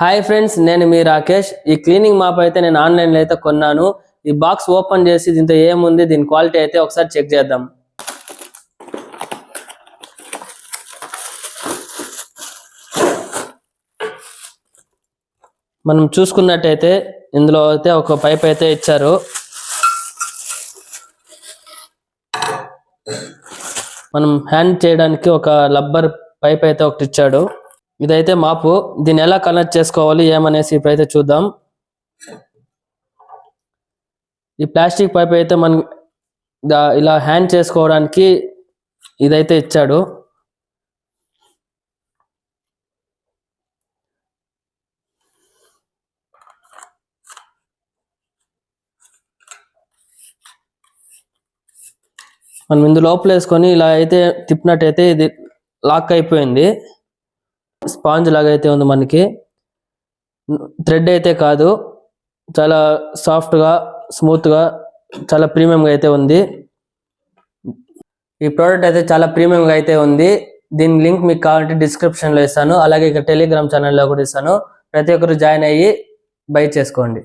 Hi friends, నేను మీ రాకేష్. ఈ cleaning MOP అయితే నేను ఆన్లైన్లో అయితే కొన్నాను. ఈ బాక్స్ ఓపెన్ చేసి దీంతో ఏముంది, దీని క్వాలిటీ అయితే ఒకసారి చెక్ చేద్దాం. మనం చూసుకున్నట్టయితే ఇందులో అయితే ఒక పైప్ అయితే ఇచ్చారు. మనం హ్యాండ్ చేయడానికి ఒక రబ్బర్ పైప్ అయితే ఒకటి ఇచ్చాడు. ఇదైతే మాపు. దీన్ని ఎలా కనెక్ట్ చేసుకోవాలి ఏమనేసి ఇప్పుడైతే చూద్దాం. ఈ ప్లాస్టిక్ పైప్ అయితే మనం ఇలా హ్యాండ్ చేసుకోవడానికి ఇదైతే ఇచ్చాడు. మనం ఇందు లోపల వేసుకొని ఇలా అయితే తిప్పినట్టయితే ఇది లాక్ అయిపోయింది. స్పాంజ్ లాగా అయితే ఉంది. మనకి థ్రెడ్ అయితే కాదు, చాలా సాఫ్ట్గా స్మూత్గా చాలా ప్రీమియంగా అయితే ఉంది. ఈ ప్రోడక్ట్ అయితే చాలా ప్రీమియంగా అయితే ఉంది. దీని లింక్ మీకు కావాలంటే డిస్క్రిప్షన్లో ఇస్తాను. అలాగే ఇక్కడ టెలిగ్రామ్ ఛానల్లో కూడా ఇస్తాను. ప్రతి ఒక్కరు జాయిన్ అయ్యి బై చేసుకోండి.